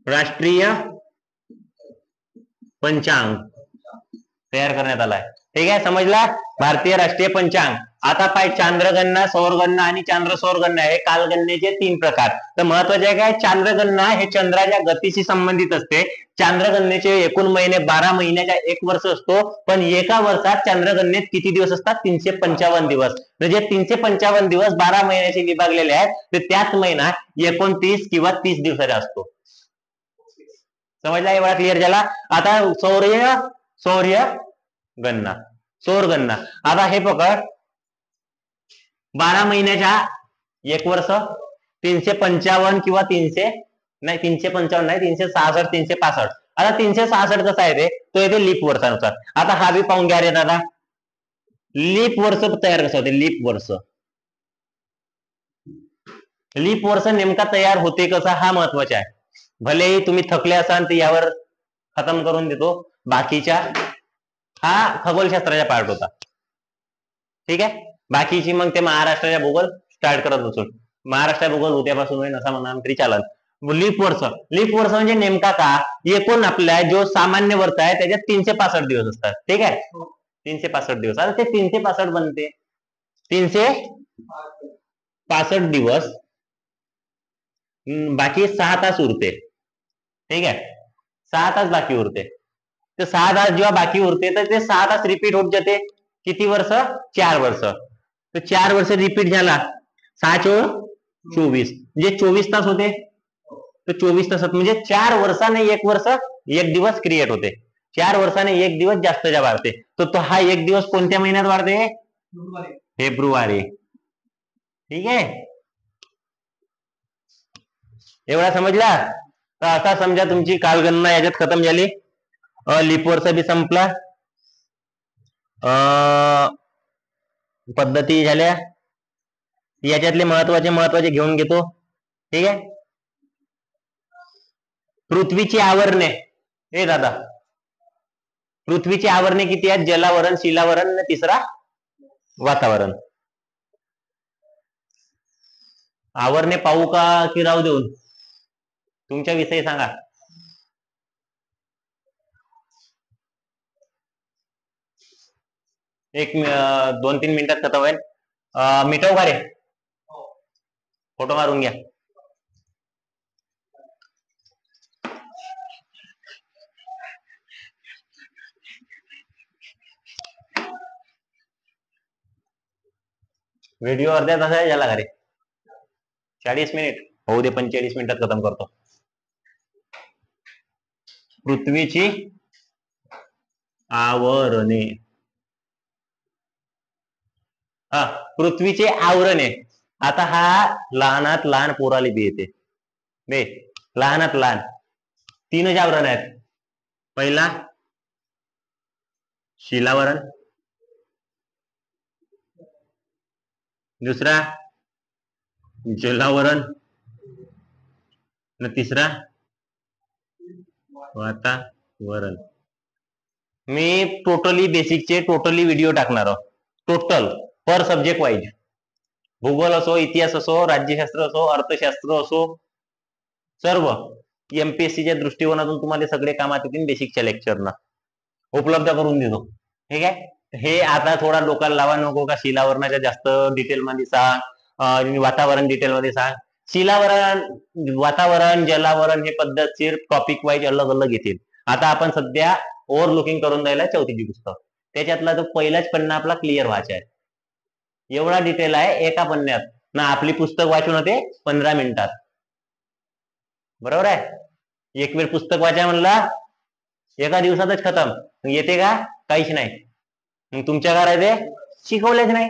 A: राष्ट्रीय पंचांग तयार करण्यात आलाय. ठीक आहे, समजला? भारतीय राष्ट्रीय पंचांग. आता पाय, चांद्रगणना, सौरगणना आणि चांद्र सौर गणना हे कालगणनेचे 3 प्रकार. तर महत्वाचे आहे काय? चांद्रगणना हे चंद्राच्या गतीशी संबंधित असते. चांद्रगणनेचे एकूण महिने 12 महिन्याचा एक वर्ष असतो. पण एका वर्षात चांद्रगणनेत किती दिवस असतात? 355 दिवस. म्हणजे 355 दिवस 12 महिन्याचे विभागलेले आहेत. तर त्याच महिना 29 किंवा 30 दिवसाचा असतो. समजला? एवढा क्लिअर झाला. आता सौर्य गणना, सौर गणना. आता हे पकड, 12 महिन्याच्या एक वर्ष 355 किंवा 355 नाही, 366, 365. आता 366 कसं आहे रे? तो येते लीप वर्षानुसार. आता हा बी पाहून घ्या रे दादा, लीप वर्ष तयार कसं होते? लीप वर्ष, लीप वर्ष नेमका तयार होते कसा, हा महत्वाचा आहे. भलेही तुम्ही थकले असाल तर यावर खतम करून देतो. बाकीच्या हा खगोलशास्त्राचा पार्ट होता. ठीक आहे. बाकीची मग ते महाराष्ट्राच्या भूगोल स्टार्ट करत बसून. महाराष्ट्र भूगोल उद्यापासून होईल असं म्हणा तरी चालेल. लीप वर्ष, लीप वर्ष म्हणजे नेमका का? एकूण आपल्या जो सामान्य वर्ष आहे त्याच्यात 365 दिवस असतात. ठीक आहे, 365 दिवस. आता ते 365 बनते 365 दिवस, बाकी 6 तास उरते. ठीक आहे, 6 तास बाकी उरते. तर 6 तास जेव्हा बाकी उरते तर ते 6 तास रिपीट होत जाते. किती वर्ष? 4 वर्ष. तर 4 वर्ष रिपीट झाला, 6×4 = 24, म्हणजे 24 तास होते. तर 24 तासात म्हणजे 4 वर्षाने 1 वर्ष 1 दिवस क्रिएट होते. 4 वर्षाने 1 दिवस जास्तच्या वाढते. तर तो हा 1 दिवस कोणत्या महिन्यात वाढते? फेब्रुवारी. ठीक आहे, एवढा समजला. तर आता समजा तुमची कालगणना याच्यात खतम झाली, लीप वर्ष बी संपला, पद्धती झाल्या. याच्यातले महत्वाचे घेऊन घेतो. ठीक आहे, पृथ्वीची आवरणे. हे दादा, पृथ्वीची आवरणे किती आहेत? जलावरण, शिलावरण आणि तिसरा वातावरण. आवरणे पाहू का की राहू देऊन? तुमच्या विषयी सांगा. एक 2-3 मिनिटात खतम होईल. मिटव का रे? फोटो मारून घ्या. व्हिडिओ अर्ध्या तासाचा झाला का रे? 40 मिनिट होऊ दे, 45 मिनिटात खतम करतो. पृथ्वीची आवरणे. पृथ्वीचे आवरणे. आता हा लहानात लहान पोराले बी येते बे. लहानात लहान 3च आवरण आहेत. पहिला शिलावरण, दुसरा जलावरण, तिसरा वातावरण. मी टोटली बेसिकचे टोटली व्हिडिओ टाकणार आहोत, टोटल पर सब्जेक्ट वाईज. भूगोल असो, इतिहास असो, राज्यशास्त्र असो, अर्थशास्त्र असो, सर्व एमपीएससीच्या दृष्टिकोनातून तुम्हाला सगळे कामात येतील. बेसिकच्या लेक्चरना उपलब्ध करून देतो. ठीक आहे, हे आता थोडा डोक्याला लावा नको का शिलावरणाच्या जास्त डिटेल मध्ये सांग, वातावरण डिटेल मध्ये सांग. शिलावरण, वातावरण, जलावरण हे पद्धतशीर टॉपिक वाईज अलग अलग येतील. आता आपण सध्या ओव्हरलुकिंग करून द्यायला चौथीची पुस्तक, त्याच्यातला तो पहिलाच पन्ना आपला क्लिअर व्हायचा आहे. एवढा डिटेल आहे एका पन्न्यात ना. आपली पुस्तक वाचून होते 15 मिनिटात. बरोबर आहे. एक वेळ पुस्तक वाचा म्हणला एका दिवसातच खतम. येते का? काहीच नाही. मग तुमच्या घरात ते शिकवलेच नाही.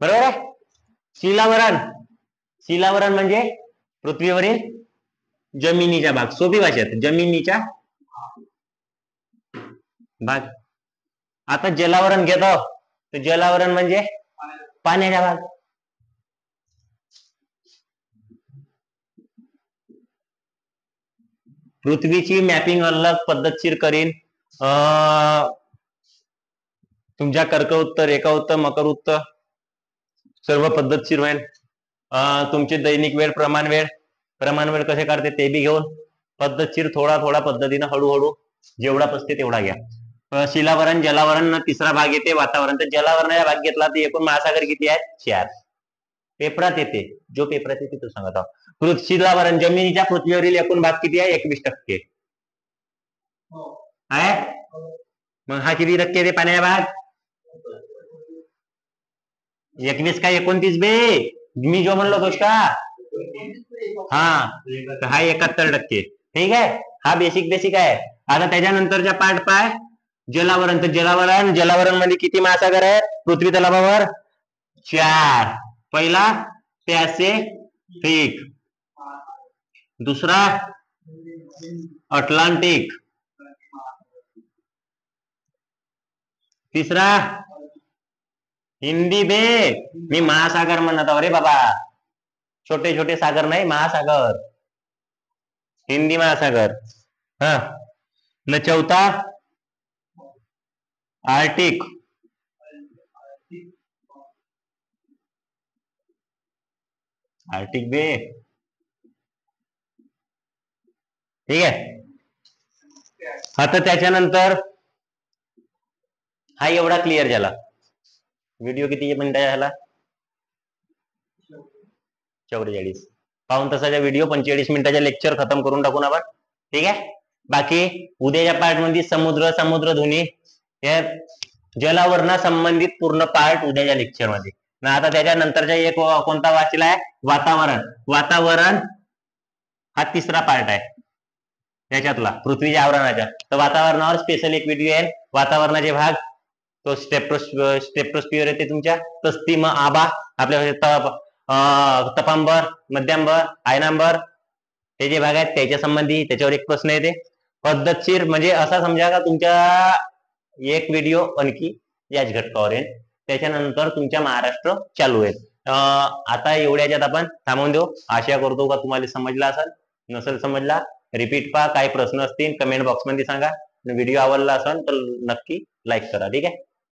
A: बरोबर आहे. शिलावरण, शिलावरण म्हणजे पृथ्वीवरील जमिनीचा भाग. सोपी भाषेत जमिनीचा भाग. आता जलावरण घेतो, तर जलावरण म्हणजे पाण्याचा भाग. पृथ्वीची मॅपिंग अलग पद्धतशीर करीन. तुमच्या कर्कवृत्त, रेखावृत्त, मकरवृत्त सर्व पद्धतशीर होईल. तुमचे दैनिक वेळ, प्रमाण वेळ कसे काढते ते बी घेऊन पद्धतशीर थोडा थोडा पद्धतीने हळूहळू जेवढा पसते तेवढा घ्या. शिलावरण, जलावरण तिसरा भाग येते वातावरण. तर जलावरणाचा भाग घेतला तर एकूण महासागर किती आहेत? 4. पेपरात येते, जो पेपरात येते तो सांगत आहोत. शिलावरण जमिनीच्या पृथ्वीवरील एकूण भाग किती आहे? 21% आहे. मग हा किती टक्के ते पाण्याचा भाग? 21 का 29 बे? मी जो म्हणलो तोच का? हा 71%. ठीक आहे, हा बेसिक आहे. आता त्याच्यानंतरच्या पार्ट पाय जलावरण. तर जलावरण मध्ये किती महासागर आहेत पृथ्वी तलावावर? 4. पहिला पॅसिफिक, दुसरा अटलांटिक, तिसरा हिंदी बे. मी महासागर म्हणत आहो रे बाबा, छोटे छोटे सागर नाही, महासागर, हिंदी महासागर. हा न चौथा आर्टिक, आर्टिक बे. ठीक आहे. आता त्याच्यानंतर हा एवढा क्लिअर झाला. व्हिडिओ किती मिनिटाचा झाला? 44. पाऊण तासाचा व्हिडिओ 45 मिनिटाच्या लेक्चर खतम करून टाकून आपण. ठीक आहे. बाकी उद्याच्या पार्ट मध्ये समुद्रध्वनी, जलावरणा संबंधित पूर्ण पार्ट उद्याच्या लेक्चर मध्ये ना. आता त्याच्यानंतरचा एक कोणता वाचलाय, वातावरण. वातावरण हा तिसरा पार्ट आहे त्याच्यातला, पृथ्वीच्या आवरणाच्या. तर वातावरणावर स्पेशल एक व्हिडिओ आहे. वातावरणाचे भाग, तो स्टेप्रोस्फिअर येते तुमच्या, तस्तिम, आबा, आपल्या तपांबर, मध्यांबर, आयनांबर, ते जे भाग आहेत त्याच्या संबंधी त्याच्यावर एक प्रश्न येते पद्धतशीर. म्हणजे असा समजा का तुमच्या एक व्हिडिओ आणखी याच घटकावर आहे, त्याच्यानंतर तुमच्या महाराष्ट्र चालू आहे. आता एवढ्याच्यात आपण थांबवून देऊ. आशा करतो का तुम्हाला समजला असेल. नसेल समजला रिपीट पहा. काही प्रश्न असतील कमेंट बॉक्स मध्ये सांगा. व्हिडिओ आवडला असेल तर नक्की लाईक करा. ठीक आहे.